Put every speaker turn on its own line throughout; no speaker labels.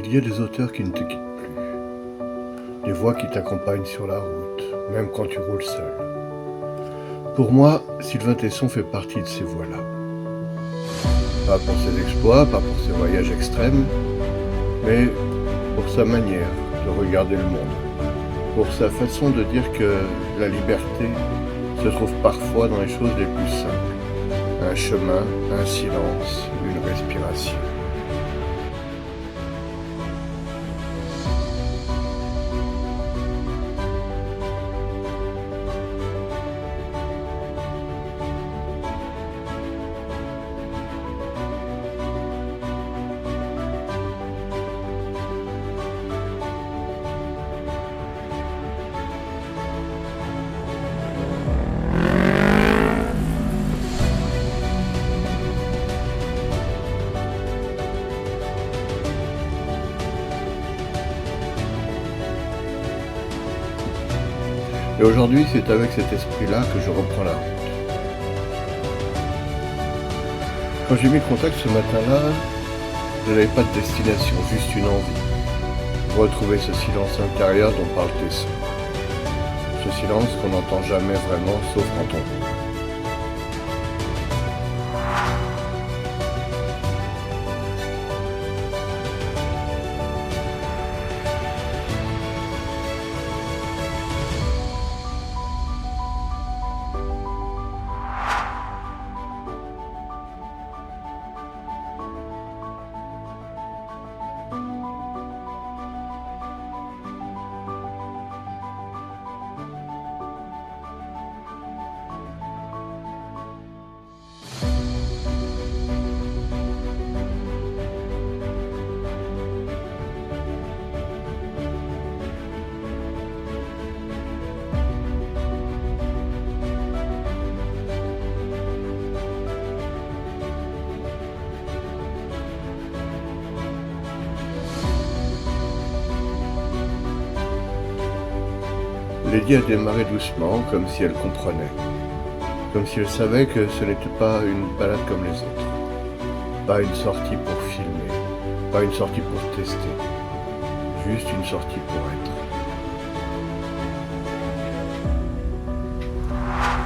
Il y a des auteurs qui ne te quittent plus, des voix qui t'accompagnent sur la route, même quand tu roules seul. Pour moi, Sylvain Tesson fait partie de ces voix-là. Pas pour ses exploits, pas pour ses voyages extrêmes, mais pour sa manière de regarder le monde, pour sa façon de dire que la liberté se trouve parfois dans les choses les plus simples. Un chemin, un silence, une respiration. Et aujourd'hui, c'est avec cet esprit-là que je reprends la route. Quand j'ai mis contact ce matin-là, je n'avais pas de destination, juste une envie. Retrouver ce silence intérieur dont parle Tesson. Ce silence qu'on n'entend jamais vraiment, sauf quand on roule. Lady a démarré doucement, comme si elle comprenait. Comme si elle savait que ce n'était pas une balade comme les autres. Pas une sortie pour filmer, pas une sortie pour tester. Juste une sortie pour être.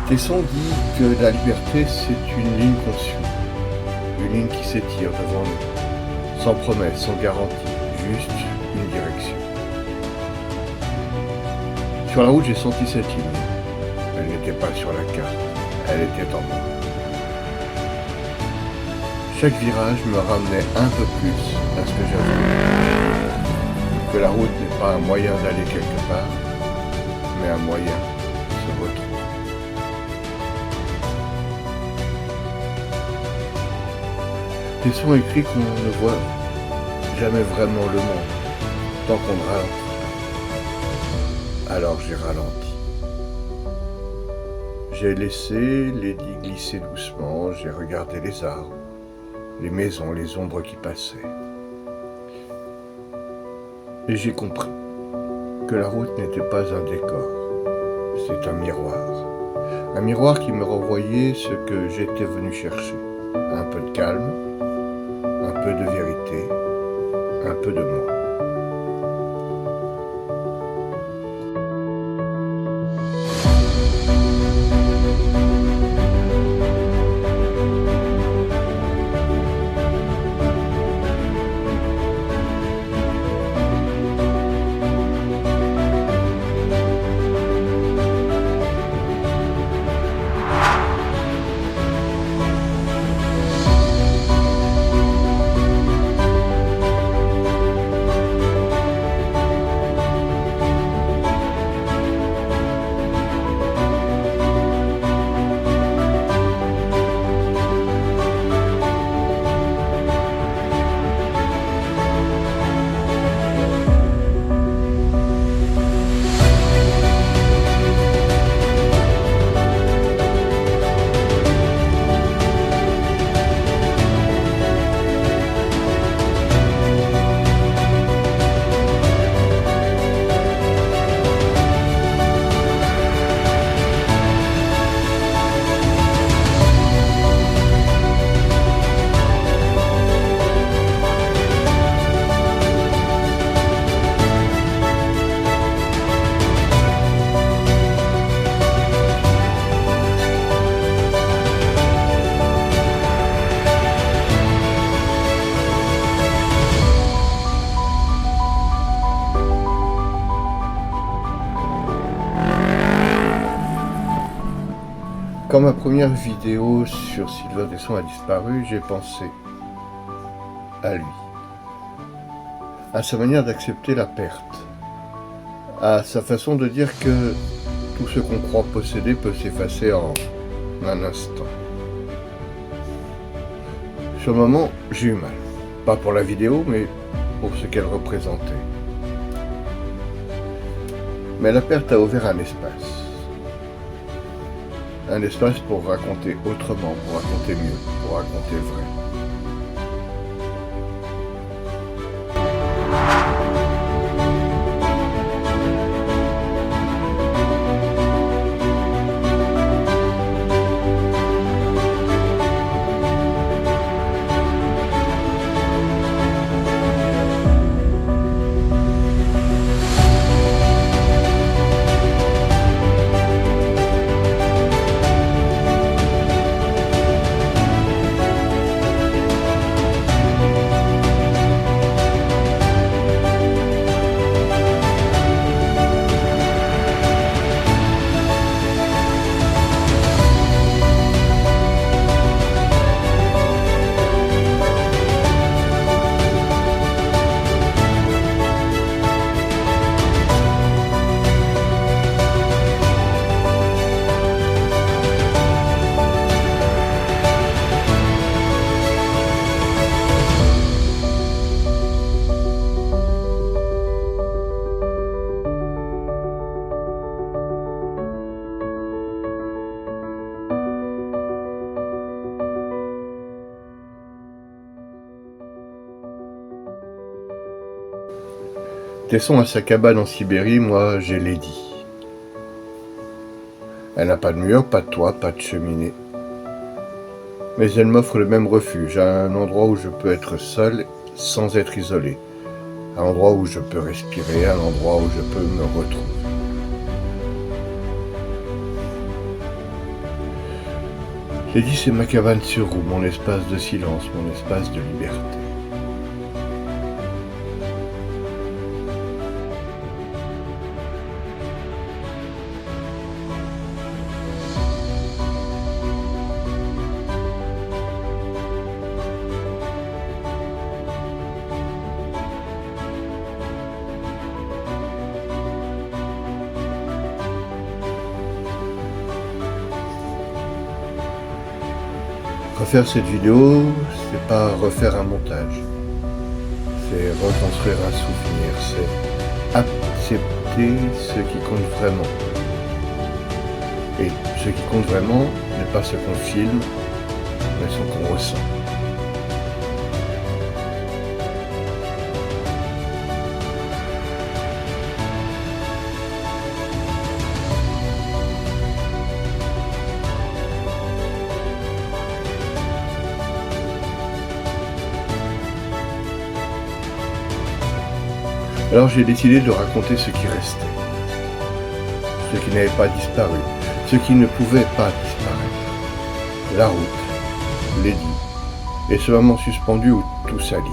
Tesson dit que la liberté, c'est une ligne qu'on suit. Une ligne qui s'étire devant nous. Sans promesse, sans garantie, juste une direction. Sur la route, j'ai senti cette ligne. Elle n'était pas sur la carte, elle était en moi. Chaque virage me ramenait un peu plus à ce que j'avais. Que la route n'est pas un moyen d'aller quelque part, mais un moyen de se retrouver. Tesson écrit qu'on ne voit jamais vraiment le monde, tant qu'on ne ralentit. Alors j'ai ralenti. J'ai laissé Lady glisser doucement, j'ai regardé les arbres, les maisons, les ombres qui passaient. Et j'ai compris que la route n'était pas un décor, c'est un miroir. Un miroir qui me renvoyait ce que j'étais venu chercher. Un peu de calme, un peu de vérité, un peu de moi. Quand ma première vidéo sur Sylvain Tesson a disparu, j'ai pensé à lui, à sa manière d'accepter la perte, à sa façon de dire que tout ce qu'on croit posséder peut s'effacer en un instant. Sur le moment, j'ai eu mal. Pas pour la vidéo, mais pour ce qu'elle représentait. Mais la perte a ouvert un espace. Un espace pour raconter autrement, pour raconter mieux, pour raconter vrai. Tesson a sa cabane en Sibérie, moi j'ai Lady. Elle n'a pas de mur, pas de toit, pas de cheminée. Mais elle m'offre le même refuge, un endroit où je peux être seul sans être isolé. Un endroit où je peux respirer, un endroit où je peux me retrouver. Lady, c'est ma cabane sur roue, mon espace de silence, mon espace de liberté. Refaire cette vidéo, c'est pas refaire un montage, c'est reconstruire un souvenir, c'est accepter ce qui compte vraiment. Et ce qui compte vraiment n'est pas ce qu'on filme, mais ce qu'on ressent. Alors j'ai décidé de raconter ce qui restait, ce qui n'avait pas disparu, ce qui ne pouvait pas disparaître. La route, Lady, et ce moment suspendu où tout s'aligne.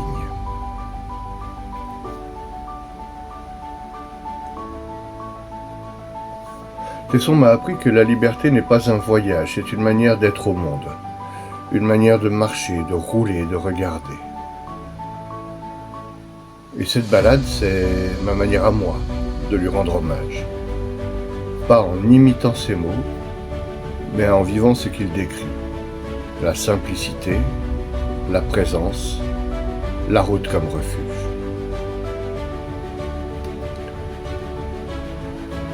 Tesson m'a appris que la liberté n'est pas un voyage, c'est une manière d'être au monde, une manière de marcher, de rouler, de regarder. Et cette balade, c'est ma manière à moi de lui rendre hommage. Pas en imitant ses mots, mais en vivant ce qu'il décrit. La simplicité, la présence, la route comme refuge.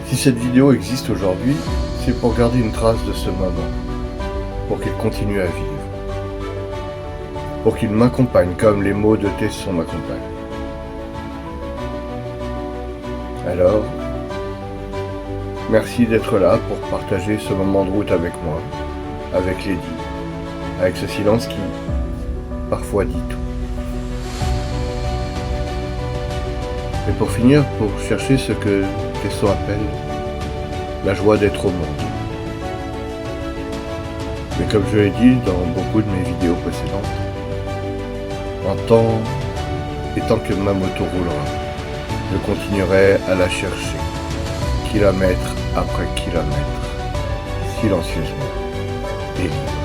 Si cette vidéo existe aujourd'hui, c'est pour garder une trace de ce moment, pour qu'il continue à vivre, pour qu'il m'accompagne comme les mots de Tesson m'accompagnent. Alors, merci d'être là pour partager ce moment de route avec moi, avec Lady, avec ce silence qui, parfois, dit tout. Et pour finir, pour chercher ce que Tesson appelle la joie d'être au monde. Mais comme je l'ai dit dans beaucoup de mes vidéos précédentes, en tant et tant que ma moto roulera, je continuerai à la chercher, kilomètre après kilomètre, silencieusement. et